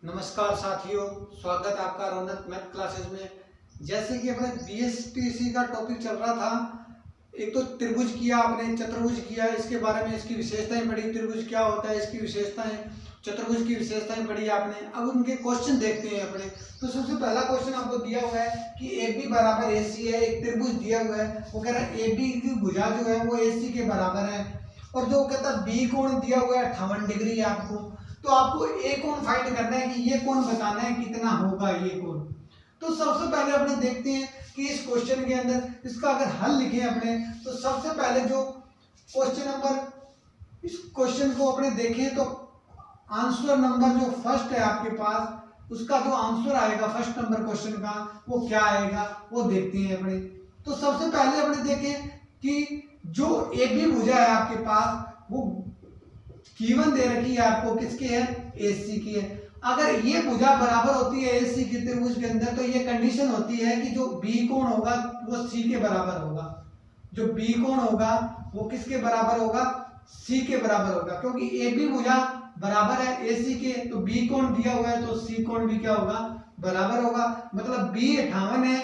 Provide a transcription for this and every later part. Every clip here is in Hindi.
नमस्कार साथियों, स्वागत है आपका रौनक मैथ क्लासेस में। जैसे कि अपने बीएसटीसी का टॉपिक चल रहा था, एक तो त्रिभुज किया आपने, चतुर्भुज किया, इसके बारे में इसकी विशेषताएं पढ़ी, त्रिभुज क्या होता है इसकी विशेषताएं, चतुर्भुज की विशेषताएं पढ़ी आपने। अब उनके क्वेश्चन देखते हैं अपने। तो सबसे पहला क्वेश्चन आपको दिया हुआ है कि ए बी बराबर ए सी है, एक त्रिभुज दिया हुआ है। वो कह रहा है ए बी की भुजा जो है वो ए सी के बराबर है, और जो कहता है बी कोण दिया हुआ है 58 डिग्री है आपको। तो आपको ए कोण फाइंड करना है कि ये कोण बताना है कितना होगा ये कोण। तो सबसे पहले अपने देखते हैं कि इस क्वेश्चन के अंदर इसका अगर हल लिखें अपने, तो सबसे पहले जो क्वेश्चन नंबर, इस क्वेश्चन को अपने देखें तो आंसर नंबर जो फर्स्ट है आपके पास, उसका जो आंसर आएगा फर्स्ट नंबर क्वेश्चन का वो क्या आएगा वो देखते हैं अपने। तो सबसे पहले अपने देखें कि जो ए बी भुजा है आपके पास वो गिवन दे रखी है आपको, किसकी है, AC की है। अगर ये भुजा बराबर होती है AC की त्रिभुज के अंदर, तो ये कंडीशन होती है कि जो B कोण होगा वो C के बराबर होगा। जो B कोण होगा वो किसके बराबर होगा, C के बराबर होगा, क्योंकि AB भुजा बराबर है AC के, तो B कोण दिया हुआ है तो C कोण भी क्या होगा, बराबर होगा। मतलब B 58 है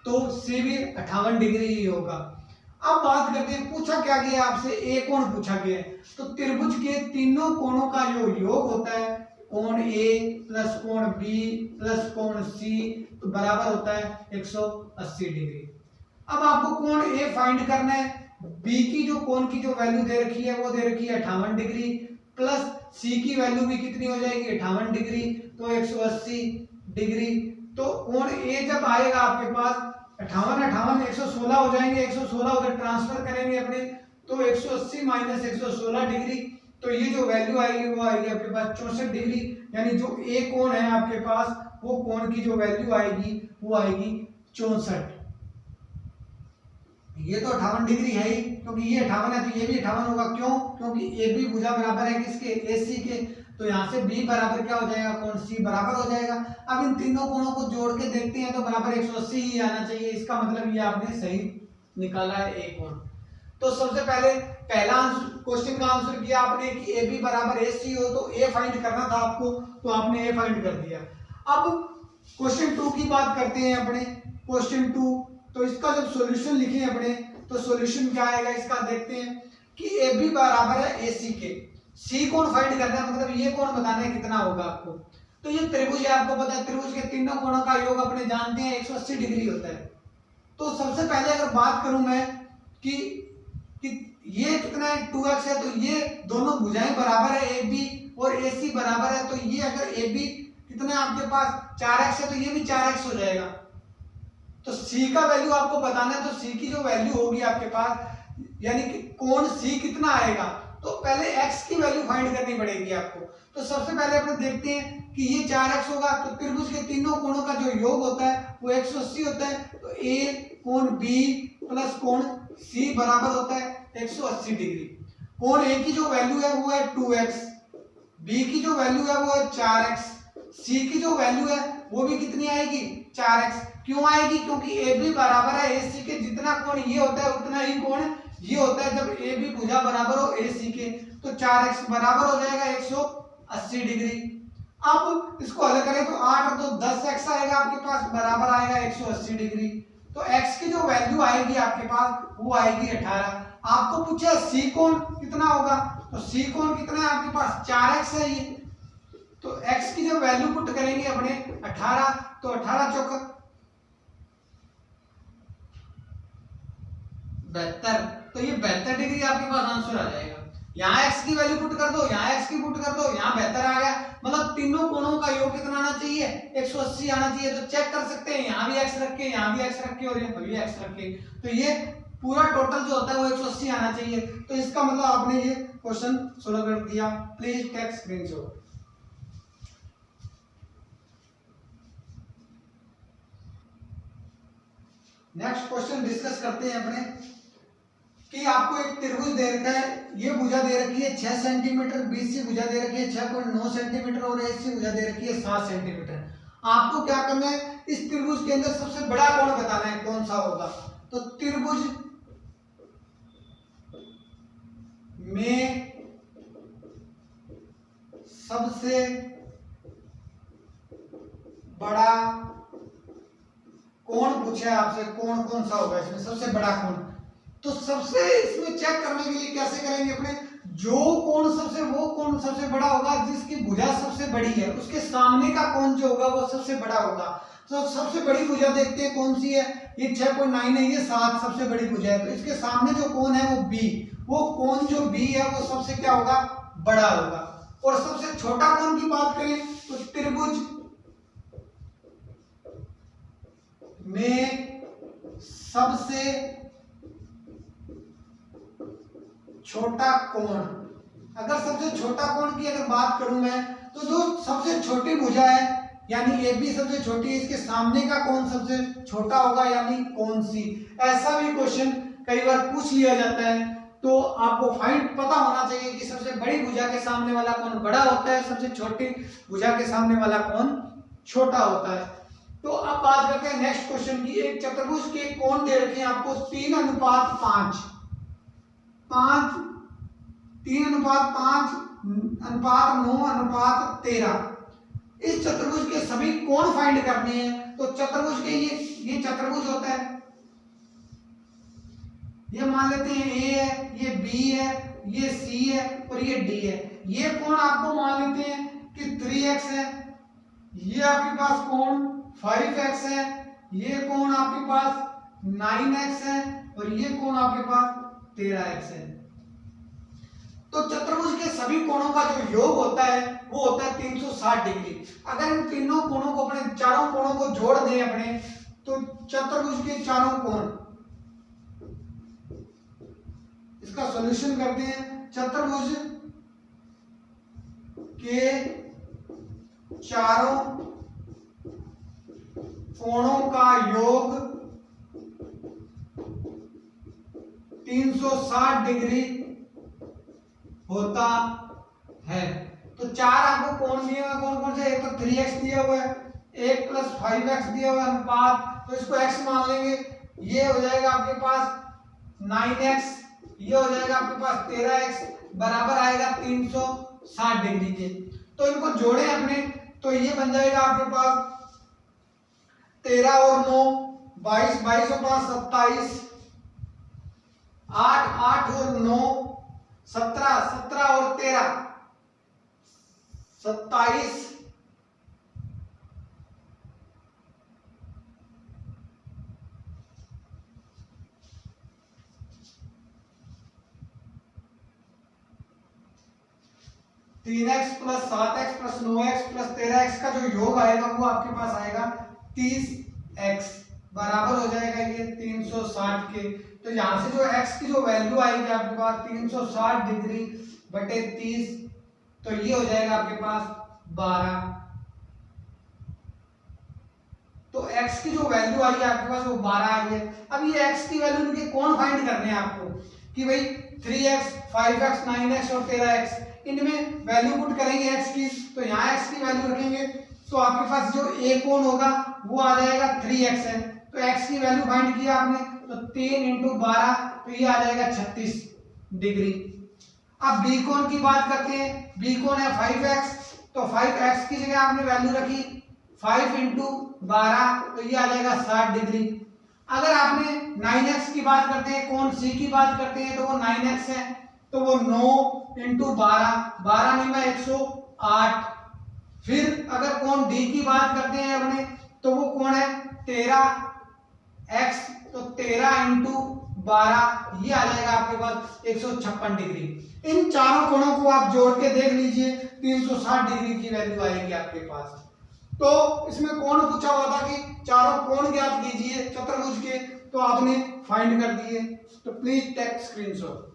तो C भी 58 डिग्री ही होगा। अब बात करते हैं, पूछा क्या गया आपसे, ए कोण पूछा गया है। तो त्रिभुज के तीनों कोणों का जो योग होता है, कोण ए प्लस कोण बी प्लस कोण सी, तो बराबर होता है 180 डिग्री। अब आपको कोण ए फाइंड करना है। बी की जो कोण की जो वैल्यू दे रखी है वो दे रखी है 58 डिग्री, प्लस सी की वैल्यू भी कितनी हो जाएगी 58 डिग्री, तो 180 डिग्री। तो कोण ए जब आएगा आपके पास 58 116 हो जाएंगे, 116 उधर ट्रांसफर करेंगे अपने, तो 180 माइनस 116 डिग्री, तो ये जो वैल्यू आएगी वो आएगी आपके पास 64 डिग्री। यानी जो ए कोण है आपके पास वो कोण की जो वैल्यू आएगी वो आएगी 64। ये तो 58 डिग्री है ही, क्योंकि ये 58 है तो ये भी 58 होगा। क्यों? क्योंकि ए बी भुजा बराबर है किसके, AC के, तो यहाँ से B बराबर क्या हो जाएगा, कोण C बराबर हो जाएगा। अब इन तीनों कोणों को जोड़ के देखते हैं तो बराबर 180 ही आना चाहिए। इसका मतलब ये आपने सही निकाला है ए कोण। तो सबसे पहले पहला क्वेश्चन का आंसर किया आपने कि ए बी बराबर AC हो, तो ए फाइंड करना था आपको, तो आपने ए फाइंड कर दिया। अब क्वेश्चन 2 की बात करते हैं अपने। क्वेश्चन 2, तो इसका जब सॉल्यूशन लिखें अपने, तो सॉल्यूशन क्या आएगा इसका देखते हैं कि ए बी बराबर है AC के, C कोण फाइंड करना है, मतलब ये कोण बताना है कितना होगा आपको। तो ये त्रिभुज है, आपको पता है त्रिभुज के तीनों कोणों का योग अपने जानते हैं 180 डिग्री होता है। तो सबसे पहले अगर बात करूं मैं कि ये कितना है 2x है, तो ये दोनों भुजाएं बराबर है AB और AC बराबर है, तो ये अगर AB कितना है आपके पास 4x है, तो ये भी 4x हो जाएगा। तो C का वैल्यू आपको बताना है, तो C की जो वैल्यू होगी आपके पास, यानी कि कोण C कितना आएगा, तो पहले x की वैल्यू फाइंड करनी पड़ेगी आपको। तो सबसे पहले अपन देखते हैं कि ये 4x होगा, तो त्रिभुज के तीनों कोणों का जो योग होता है वो 180 होता है, तो A कोण B प्लस कोण C बराबर होता है 180 डिग्री। कोण A की जो वैल्यू है वो है 2x, B की जो वैल्यू है वो है 4x, C की जो वैल्यू है वो भी कितनी आएगी 4x। क्यों आएगी? क्योंकि AB बराबर है AC के, जितना कोण ये होता है उतना ही कोण ये होता है। जब AB भुजा बराबर हो AC के, तो 4x बराबर हो जाएगा 180 डिग्री। अब इसको हल करें तो 8 और 2 10x आएगा आपके पास, बराबर आएगा 180 डिग्री। तो x की जो वैल्यू आएगी आपके पास वो आएगी 18। आपको पूछा C कोण कितना होगा, तो C कोण कितना है आपके पास 4x है ये, तो x की जब वैल्यू पुट करेंगे अपने 18, तो 18 चौक 72, तो ये 72 डिग्री आपके पास आंसर आ जाएगा। यहाँ x की वैल्यू पुट कर दो, यहाँ x की पुट कर दो, यहाँ 72 आ गया। मतलब तीनों कोणों का योग कितना आना चाहिए, 180 आना चाहिए। तो चेक कर सकते हैं, यहाँ भी x रख के, यहाँ भी x रख के और यहाँ भी x रख के, तो ये पूरा टोटल जो होता है वो 180 आना चाहिए। तो इसका मतलब आपने ये क्वेश्चन सोल्व कर दिया। Please take screenshot. Next question discuss करते हैं अपने कि आपको एक त्रिभुज दे रखा है, ये भुजा दे रखी है 6 सेंटीमीटर, BC भुजा दे रखी है 6.9 सेंटीमीटर और AC भुजा दे रखी है 7 सेंटीमीटर। आपको क्या करना है, इस त्रिभुज के अंदर सबसे बड़ा कोण बताना है कौन सा होगा। तो त्रिभुज में सबसे बड़ा कोण पूछा है आपसे, कोण कौन सा होगा इसमें सबसे बड़ा कोण। तो सबसे इसमें चेक करने के लिए कैसे करेंगे अपने, जो कोण वो कोण सबसे बड़ा होगा जिसकी भुजा सबसे बड़ी है, उसके सामने का कोण जो होगा वो सबसे बड़ा होगा। तो सबसे बड़ी भुजा देखते हैं कौन सी है, ये 6.9 है, ये 7 सबसे बड़ी भुजा है। तो इसके सामने जो कोण है वो बी, वो कोण जो बी है वो सबसे क्या होगा, बड़ा होगा। और सबसे छोटा कोण की बात करें तो त्रिभुज में सबसे छोटा कोण, अगर सबसे छोटा कोण की अगर बात करूं मैं, तो जो सबसे छोटी भुजा है यानी ए बी सबसे छोटी है, इसके सामने का कोण सबसे छोटा होगा यानी कोण सी। ऐसा भी क्वेश्चन कई बार पूछ लिया जाता है। तो आपको फाइंड पता होना चाहिए कि सबसे बड़ी भुजा के सामने वाला कोण बड़ा होता है, सबसे छोटी भुजा के सामने वाला कोण छोटा होता है। तो अब बात करते हैं नेक्स्ट क्वेश्चन की। एक चतुर्भुज के कोण दे रखे हैं आपको 3:5, 3:5:9:13। इस चतुर्भुज के सभी कोण फाइंड करने हैं। तो चतुर्भुज के ये चतुर्भुज होता है, ये मान लेते हैं ए है, ये बी है, ये सी है और ये डी है। ये कोण आपको मान लेते हैं कि 3x है, ये आपके पास कोण 5x है, ये कोण आपके पास 9x है और ये कोण आपके पास 13x है। तो चतुर्भुज के सभी कोणों का जो योग होता है वो होता है 360 डिग्री। अगर इन तीनों कोणों को अपने चारों कोणों को जोड़ दें अपने, तो चतुर्भुज के चारों कोण, इसका सॉल्यूशन करते हैं। चतुर्भुज के चारों कोणों का योग 360 डिग्री होता है। तो चार आपको कोण दिए हुए, कौन कौन से, एक तो 3x दिया हुआ है, 1 + 5x दिया हुआ है अनुपात, तो इसको x मान लेंगे। ये हो जाएगा आपके पास 9x, ये हो जाएगा आपके पास 13x, बराबर आएगा 360 डिग्री के। तो इनको जोड़े अपने, तो ये बन जाएगा आपके पास 13 और 9 22, 22 और 5 27, 8 8 और 9 17, 17 और 13 27, 3x + 7x + 9x + 13x का जो योग आएगा वो आपके पास आएगा 30x, बराबर हो जाएगा ये 360 के। तो यहां से जो x की जो वैल्यू आएगी आपके पास 360 डिग्री बटे 30, तो ये हो जाएगा आपके पास 12। तो x की जो वैल्यू आई है आपके पास वो 12 आई है। अब ये x की वैल्यू इनके कौन फाइंड करने हैं आपको, कि भाई 3x, 5x, 9x और 13x, इनमें वैल्यू पुट करेंगे x की। तो यहाँ x की वैल्यू रखेंगे, तो आपके पास जो a कोण होगा वो आ जाएगा 3x है। तो x की वैल्यू फाइंड किया आपने, तो 3 × 12, तो ये आ जाएगा 36 डिग्री। अब b कोण की बात करते हैं। b कोण है 5x, तो 5x की जगह आपने वैल्यू रखी 5 × 12, तो ये आ जाएगा 60 डिग्री। अगर आपने 9x की बात करते हैं, कोण c की बात करते हैं, तो वो 9x है, तो वो 9 × 12, 12 नहीं में 108। फिर अगर कोण d की बात करते हैं अपने, तो वो कोण है 13x, तो 13 × 12, ये आ जाएगा आपके पास 156 डिग्री। इन चारों कोणों को आप जोड़ के देख लीजिए, 360 डिग्री की वैल्यू आएगी आपके पास। तो इसमें कोण पूछा हुआ था कि चारों कोण ज्ञात कीजिए चतुर्भुज के, तो आपने फाइंड कर दिए। तो please take screenshot.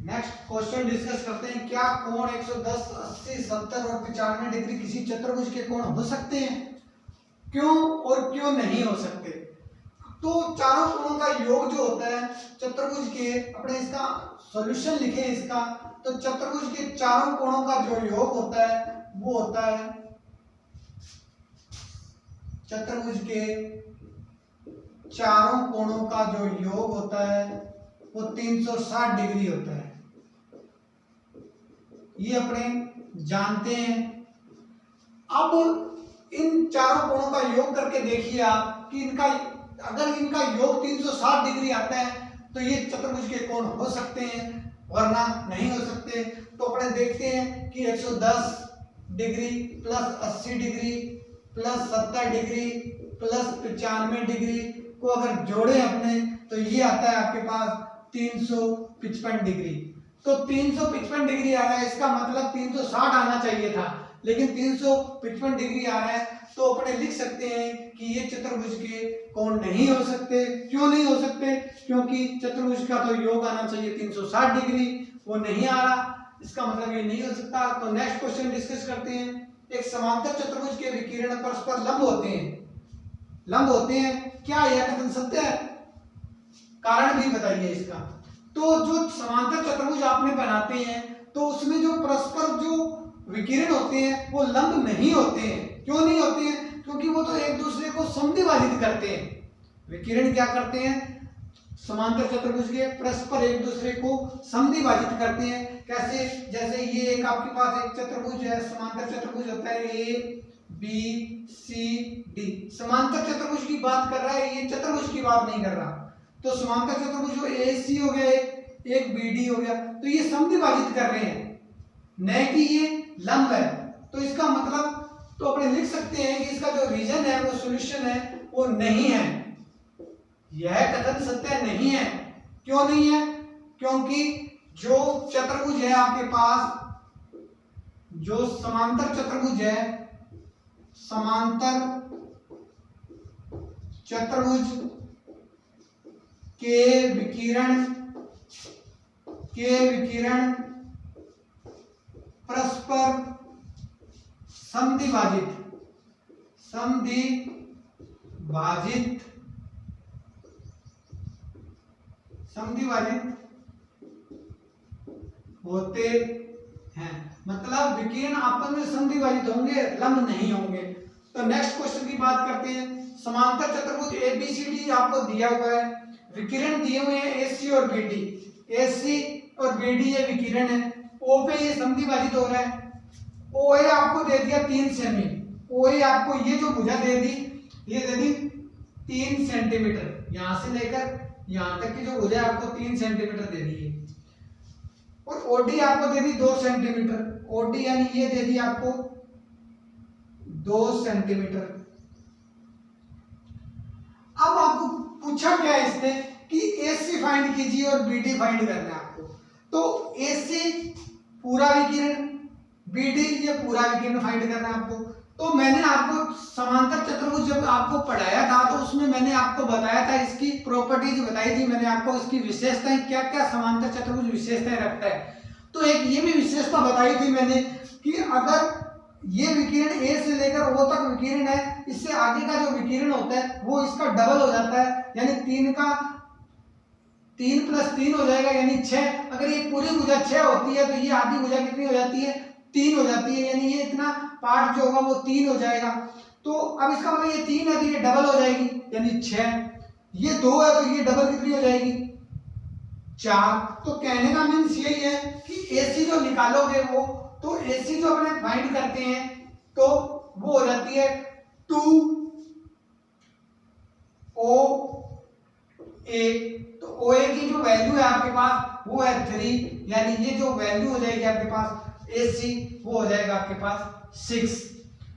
Next question discuss करते हैं। क्या कोण 110, 80, 70 और 95 डिग्री किसी चतुर्भुज के कोण हो सकते हैं? क्यों और क्यों नहीं हो सकते? तो चारों कोणों का योग जो होता है चतुर्भुज के, अपने इसका सॉल्यूशन लिखें इसका, तो चतुर्भुज के चारों कोणों का जो योग होता है वो होता है, चतुर्भुज के चारों कोणों का जो योग होता है वो 360 डिग्री होता है। ये अपने जानते हैं। अब इन चारों कोणों का योग करके देखिए आप कि अगर इनका योग 360 डिग्री आता है तो ये चतुर्भुज के कोण हो सकते हैं, वरना नहीं हो सकते। तो अपने देखते हैं कि 110 degree plus 80 degree plus 70 degree plus 95 degree को अगर जोड़े अपने तो ये आता है आपके पास 355 डिग्री। तो 355 डिग्री आ रहा है, इसका मतलब 360 आना चाहिए था, लेकिन 355 डिग्री आ रहा है। तो अपने लिख सकते हैं कि ये चतुर्भुज के कोण नहीं हो सकते। क्यों नहीं हो सकते? क्योंकि चतुर्भुज का तो योग आना चाहिए 360 डिग्री, वो नहीं आ रहा, इसका मतलब ये नहीं हो सकता। तो नेक्स्ट क्वेश्चन डिस्कस करते हैं। एक समांतर चतुर्भुज के विकिरण परस्पर लंब होते हैं। लंब होते हैं, क्या यह कथन सत्य है? कारण भी बताइए इसका। तो जो समांतर चतुर्भुज आपने बनाते हैं तो उसमें जो परस्पर जो विकिरण होते हैं वो लंब नहीं होते हैं। क्यों नहीं होते हैं? क्योंकि वो तो एक दूसरे को समद्विभाजित करते हैं। विकिरण क्या करते हैं? समांतर चतुर्भुज के परस्पर एक दूसरे को समद्विभाजित करते हैं। कैसे? जैसे ये एक आपके पास एक चतुर्भुज है, समांतर चतुर्भुज होता है ए बी सी डी। समांतर चतुर्भुज की बात कर रहा है, ये चतुर्भुज की बात नहीं कर रहा। तो समांतर चतुर्भुज जो ए सी हो गया, एक बी डी हो गया, तो ये समद्विभाजित कर रहे हैं, न कि ये लंब है। तो इसका मतलब तो अपने लिख सकते हैं कि इसका जो रीजन है, वो सॉल्यूशन है, वो नहीं है। यह कथन सत्य नहीं है। क्यों नहीं है? क्योंकि जो चतुर्भुज है आपके पास, जो समांतर चतुर्भुज है, समांतर चतुर्भुज के विकिरण परस्पर समद्विभाजित होते हैं। मतलब विकिरण आपस में समद्विभाजित होंगे, लंब नहीं होंगे। तो नेक्स्ट क्वेश्चन की बात करते हैं। समांतर चतुर्भुज एबीसीडी आपको दिया हुआ है, विकिरण दिए हुए हैं एसी और बीडी। एसी और बीडी ये विकिरण है, ओ पे ये समद्विभाजित हो रहा है। ओ ए आपको दे दिया 3 सेमी, ओ ए आपको ये जो भुजा दे दी, ये दे दी 3 सेंटीमीटर, यहां से लेकर यहां तक की जो भुजा आपको 3 सेंटीमीटर दे दी है। और ओडी आपको दे दी 2 सेंटीमीटर, ओडी यानी ये दे दी आपको 2 सेंटीमीटर। अब आपको पूछा क्या है इसने कि एसी फाइंड कीजिए और बीडी फाइंड करना है आपको। तो एसी पूरा विकिरण, बीडी ये पूरा विकिरण फाइंड करना है आपको। तो मैंने आपको समांतर चतुर्भुज जब आपको पढ़ाया था तो उसमें मैंने आपको बताया था, इसकी प्रॉपर्टीज बताई थी मैंने आपको, इसकी विशेषताएं क्या क्या समांतर चतुर्भुज विशेषताएं रखता है। तो एक ये भी विशेषता बताई थी मैंने कि अगर ये विकिरण ए से लेकर ओ तक विकिरण है, इससे आगे का जो विकिरण होता है वो इसका डबल हो जाता है, यानी 3 + 3 हो जाएगा, यानी 6। अगर ये पूरी भुजा 6 होती है तो ये आधी भुजा कितनी हो जाती है? 3 हो जाती है, यानी ये इतना पार्ट जो होगा वो 3 हो जाएगा। तो अब इसका मतलब ये 3 है तो ये डबल हो जाएगी, यानी 6। ये 2 है तो ये डबल कितनी हो जाएगी? 4। तो कहने का मीन्स यही है कि एसी जो निकालोगे वो, तो एसी जो अपने फाइंड करते हैं तो वो हो जाती है 2OA। तो OA की जो वैल्यू है आपके पास वो है 3, यानी ये जो वैल्यू हो जाएगी आपके पास AC वो हो जाएगा आपके पास 6।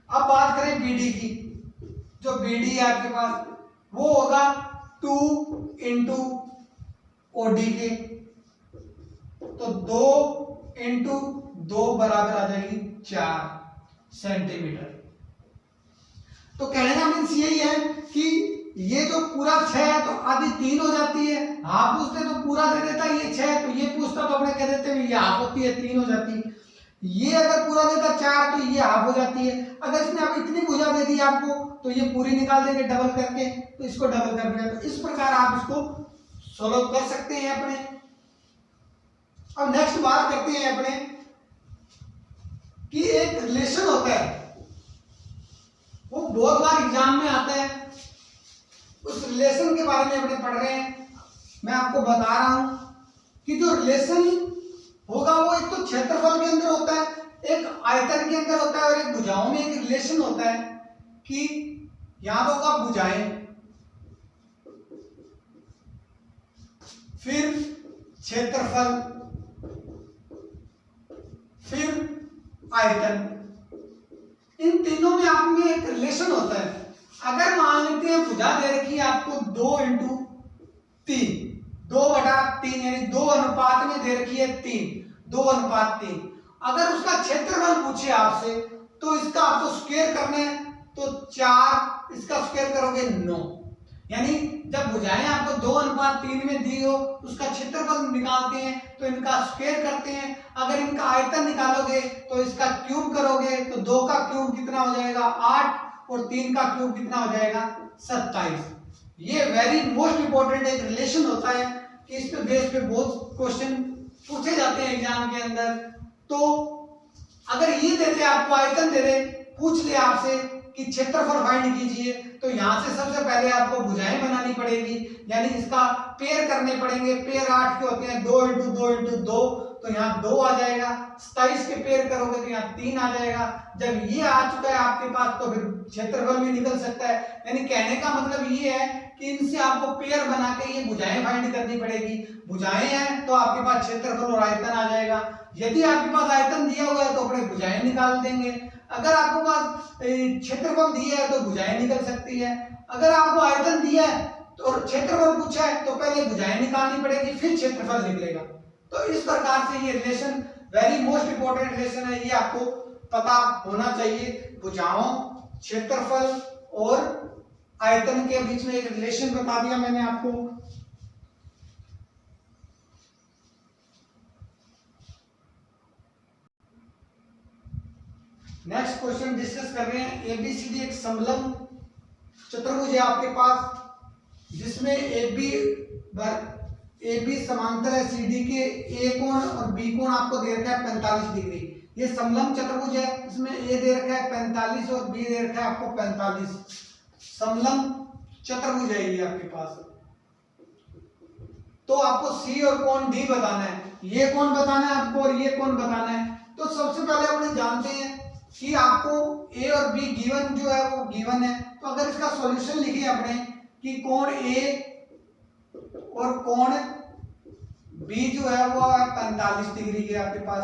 अब बात करें BD की, जो BD है आपके पास वो होगा 2 × OD के, तो 2 × 2 बराबर आ जाएगी 4 सेंटीमीटर। तो कहने का मीन्स यही है कि ये जो पूरा 6 है तो आधी 3 हो जाती है, हाफ पूछते तो पूरा दे देता ये 6, तो ये पूछता तो अपने कह देते हैं ये हाफ होती है 3 हो जाती। ये अगर पूरा देता 4 तो ये हाफ हो जाती है। अगर इसने अब इतनी भुजा दे दी आपको तो ये पूरी निकाल देंगे डबल करके, तो इसको डबल कर दिया। तो इस प्रकार आप इसको सोल्व कर सकते हैं अपने। अब नेक्स्ट बात करते हैं अपने कि एक रिलेशन होता है, वो बहुत बार एग्जाम में आता है, उस रिलेशन के बारे में अपने पढ़ रहे हैं। मैं आपको बता रहा हूं कि जो रिलेशन होगा वो एक तो क्षेत्रफल के अंदर होता है, एक आयतन के अंदर होता है और एक भुजाओं में एक रिलेशन होता है कि यहां होगा भुजाएं, फिर क्षेत्रफल, फिर आयतन। इन तीनों में आप में एक रिलेशन होता है। अगर मान लेते हैं भुजा दे रखी है आपको 2:3, 2/3 यानी 2 अनुपात में दे रखी है 3, 2:3। अगर उसका क्षेत्रफल पूछे आपसे तो इसका आपको स्क्वायर करना है, तो 4, इसका स्क्वायर करोगे 9। यानी जब भुजाएं आपको 2:3 में दी हो, उसका क्षेत्रफल निकालते हैं तो इनका स्क्वायर करते हैं। अगर इनका आयतन निकालोगे तो इसका क्यूब करोगे तो 2 का क्यूब कितना हो जाएगा 8 और 3 का क्यूब कितना हो जाएगा 27। ये वेरी मोस्ट इंपॉर्टेंट एक रिलेशन होता है कि इस पे बेस पे बहुत क्वेश्चन पूछे जाते हैं एग्जाम के अंदर। तो अगर ये दे दे आपको, आयतन दे दे, पूछ ले आपसे कि क्षेत्रफल फाइंड कीजिए, तो यहां से सबसे पहले आपको भुजाएं बनानी पड़ेगी, यानी इसका पेयर करने पड़ेंगे। पेयर 8 के होते हैं, 2 × 2 × 2, तो यहाँ 2 आ जाएगा। 27 के पेयर करोगे तो यहाँ 3 आ जाएगा। जब ये आ चुका है आपके पास तो फिर क्षेत्रफल भी निकल सकता है। यानी कहने का मतलब ये है कि इनसे आपको पेयर बना के ये भुजाएं फाइंड करनी पड़ेगी। भुजाएं हैं तो आपके पास क्षेत्रफल और आयतन आ जाएगा। यदि आपके पास आयतन दिया हुआ है तो अपने भुजाएं निकाल देंगे। अगर आपके पास क्षेत्रफल दिया है तो भुजाएं निकल सकती है। अगर आपको आयतन दिया है तो क्षेत्रफल पूछा है तो पहले भुजाएं निकालनी पड़ेगी, फिर क्षेत्रफल निकलेगा। तो इस प्रकार से ये relation very most important relation है, ये आपको पता होना चाहिए। भुजाओं, क्षेत्रफल और आयतन के बीच में एक रिलेशन बता दिया मैंने आपको। नेक्स्ट क्वेश्चन डिस्कस कर रहे हैं। एबीसीडी एक समलंब चतुर्भुज है आपके पास, जिसमें AB समांतर है CD के, A कोण और B कोण आपको दे रखा है 45 डिग्री। ये समलंब चतुर्भुज है, इसमें A दे रखा है 45 और B दे रखा है आपको 45। समलंब चतुर्भुज है ये आपके पास। तो आपको C और कोण D बताना है, ये कोण बताना है आपको और ये कोण बताना है। तो सबसे पहले अपने जानते हैं कि आपको A और B गिवन जो है वो गिवन है। तो अगर इसका सॉल्यूशन लिखे अपने कि कोण A और कोण B जो है वो 45 डिग्री के आपके पास।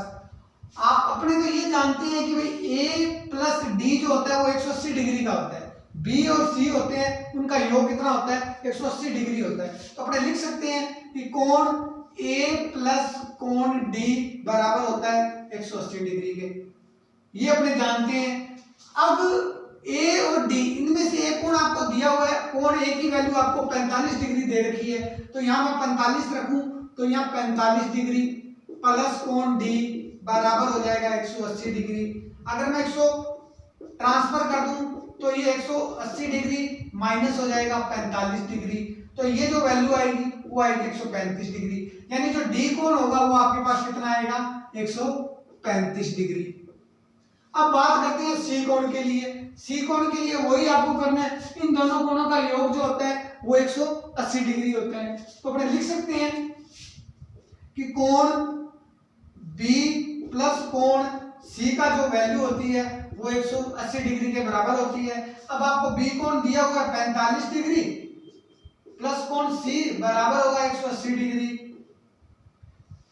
आप अपने तो ये जानते हैं कि भाई A प्लस D जो होता है वो 180 डिग्री का होता है। B और C होते हैं, उनका योग कितना होता है 180 डिग्री होता है। तो अपने लिख सकते हैं कि कोण A प्लस कोण D बराबर होता है 180 डिग्री के। ये अपने जानते हैं। अब A और D इनमें से एक कोण आपको दिया हुआ है, कोण A की वैल्यू आपको 45 डिग्री दे रखी है, तो यहाँ मैं 45 रखूं तो यहाँ 45 डिग्री प्लस कोण D बराबर हो जाएगा 180 डिग्री। अगर मैं 100 ट्रांसफर कर दूं तो ये 180 डिग्री माइनस हो जाएगा 45 डिग्री, तो ये जो वैल्यू आएगी वो आएगी 135 डिग्री। यानी जो D कोण होगा वो आपके पास कितना आएगा 135 डिग्री। अब बात करते हैं C कोण के लिए। C कोण के लिए वही आपको करना है, इन दोनों कोणों का योग जो होता है वो 180 डिग्री होता है। तो अपने लिख सकते हैं कि कोण B प्लस कोण C का जो वैल्यू होती है वो 180 डिग्री के बराबर होती है। अब आपको B कोण दिया हुआ है 45 डिग्री प्लस कोण C बराबर होगा 180 डिग्री।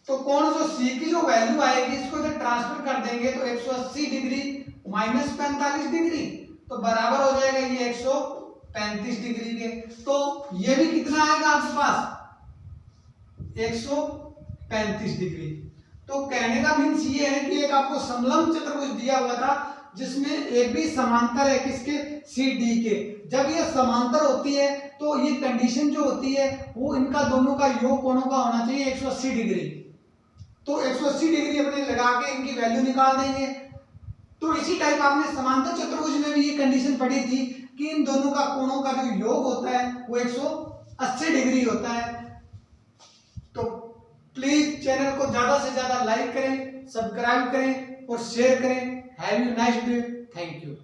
तो कोण जो C की जो वैल्यू आएगी इसको जब ट्रांसफर कर देंगे तो 180 डिग्री माइनस 45 डिग्री तो बराबर हो जाएगा ये 135 डिग्री के। तो ये भी कितना आएगा आपके पास 135 डिग्री। तो कहने का मीन्स ये है कि एक आपको समलंब चतुर्भुज दिया हुआ था जिसमें AB समांतर है किसके CD के। जब ये समांतर होती है तो ये कंडीशन जो होती है वो इनका दोनों का योग कोणों का होना चाहिए 180 डिग्री। तो 180 डिग्री अपने लगा के इनकी वैल्यू निकाल देंगे। तो इसी टाइप आपने समांतर चतुर्भुज में भी ये कंडीशन पढ़ी थी कि इन दोनों का कोणों का जो योग होता है वो 180 डिग्री होता है। तो प्लीज चैनल को ज्यादा से ज्यादा लाइक करें, सब्सक्राइब करें और शेयर करें। Have you nice day. Thank you.